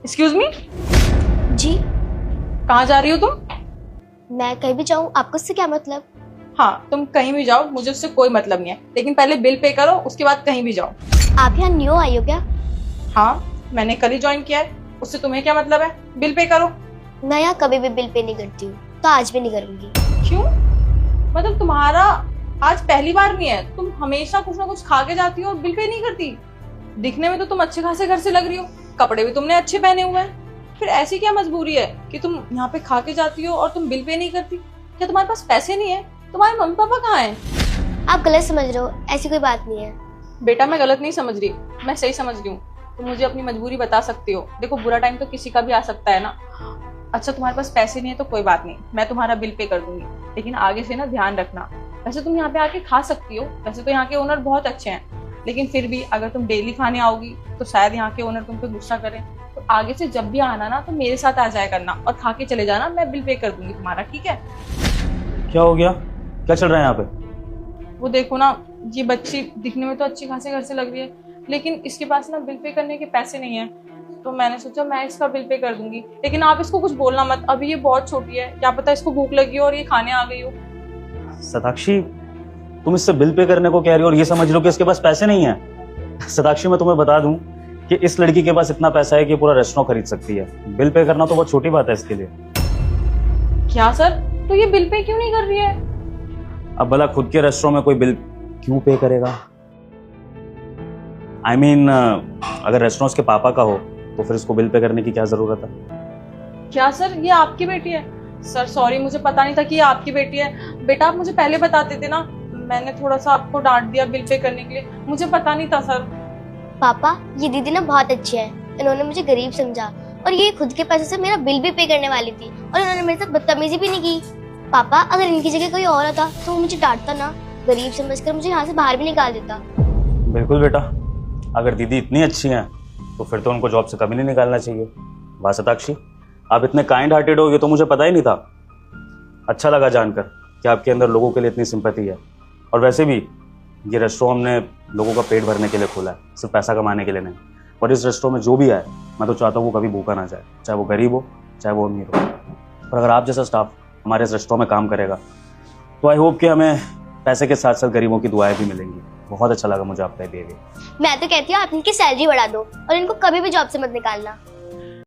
Excuse me, जी, कहाँ जा रही हो तुम? मैं कहीं भी जाऊँ, आपको उससे क्या मतलब? हाँ, तुम कहीं भी जाओ, मुझे उससे कोई मतलब नहीं है, लेकिन पहले बिल पे करो, उसके बाद कहीं भी जाओ। आप यहाँ न्यू आई हो क्या? हाँ, मैंने कल ही ज्वाइन किया है, उससे तुम्हें क्या मतलब है? बिल पे करो। मैं यहाँ कभी भी बिल पे नहीं करती हूँ, तो आज भी नहीं करूँगी। क्यों? मतलब तुम्हारा आज पहली बार नहीं है, तुम हमेशा कुछ ना कुछ खा के जाती हो और बिल पे नहीं करती। दिखने में तो तुम अच्छे खासे घर से लग रही हो, कपड़े भी तुमने अच्छे पहने हुए हैं, फिर ऐसी क्या मजबूरी है कि तुम यहाँ पे खा के जाती हो और तुम बिल पे नहीं करती? क्या तुम्हारे पास पैसे नहीं है? तुम्हारे मम्मी पापा कहाँ हैं? आप गलत समझ रहे हो, ऐसी कोई बात नहीं है। बेटा, मैं गलत नहीं समझ रही, मैं सही समझ रही हूँ। तुम मुझे अपनी मजबूरी बता सकती हो। देखो, बुरा टाइम तो किसी का भी आ सकता है ना। अच्छा, तुम्हारे पास पैसे नहीं है तो कोई बात नहीं, मैं तुम्हारा बिल पे कर दूंगी, लेकिन आगे से ना ध्यान रखना। वैसे तुम यहाँ पे आके खा सकती हो, वैसे तो यहाँ के ओनर बहुत अच्छे हैं, लेकिन फिर भी अगर तुम डेली खाने आओगी तो शायद यहाँ के ओनर तुम पे गुस्सा करें। तो आगे से जब भी आना ना तो मेरे साथ आ जाया करना और खा के चले जाना, मैं बिल पे कर दूंगी तुम्हारा, ठीक है? क्या हो गया? क्या चल रहा है यहाँ पे? वो देखो ना, ये बच्ची दिखने में तो अच्छी खासे घर से लग रही है, लेकिन इसके पास ना बिल पे करने के पैसे नहीं है। तो मैंने सोचा मैं इसका बिल पे कर दूंगी, लेकिन आप इसको कुछ बोलना मत, अभी ये बहुत छोटी है, क्या पता इसको भूख लगी हो और ये खाने आ गई हो। सताक्षी, तुम इससे बिल पे करने को कह रही हो और ये समझ लो कि इसके पास पैसे नहीं है। सताक्षी, मैं तुम्हें बता दूं कि इस लड़की के पास इतना पैसा है कि पूरा रेस्टोरेंट खरीद सकती है। बिल पे करना तो बहुत छोटी बात है इसके लिए। क्या सर? तो ये बिल पे क्यों नहीं कर रही है? अब भला खुद के रेस्टोरेंट में कोई बिल क्यों पे करेगा? I mean, अगर रेस्टोरेंट उसके पापा का हो तो फिर इसको बिल पे करने की क्या जरूरत है? क्या सर, ये आपकी बेटी है? सर सॉरी, मुझे पता नहीं था कि ये आपकी बेटी है। बेटा, आप मुझे पहले बताते थे ना, मैंने थोड़ा सा आपको डांट दिया बिल पे करने के लिए, मुझे पता नहीं था सर। पापा, ये दीदी ना बहुत अच्छी है, इन्होंने मुझे गरीब समझा और ये खुद के पैसे से मेरा बिल भी पे करने वाली थी और इन्होंने मेरे साथ बदतमीजी भी नहीं की। पापा, अगर इनकी जगह कोई और होता तो वो मुझे डांटता ना, गरीब समझकर मुझे यहाँ से बाहर भी निकाल देता। बिल्कुल बेटा, अगर दीदी इतनी अच्छी हैं तो फिर तो उनको जॉब से कभी नहीं निकालना चाहिए। वाह सताक्षी, आप इतने काइंड हार्टेड हो, ये तो मुझे पता ही नहीं था। अच्छा लगा जानकर कि आपके अंदर लोगों के लिए इतनी सिंपैथी है। और वैसे भी ये रेस्टोरेंट हमने लोगों का पेट भरने के लिए खोला है, सिर्फ पैसा कमाने के लिए नहीं। और इस रेस्टोरेंट में जो भी आए, मैं तो चाहता हूँ वो कभी भूखा ना जाए, चाहे वो गरीब हो चाहे वो अमीर हो। और अगर आप जैसा स्टाफ हमारे इस रेस्टोरेंट में काम करेगा तो आई होप कि हमें पैसे के साथ साथ गरीबों की दुआएं भी मिलेंगी। बहुत अच्छा लगा मुझे आपका बिहेवियर। मैं तो कहती हूँ आप इनकी सैलरी बढ़ा दो और इनको कभी भी जॉब से मत निकालना।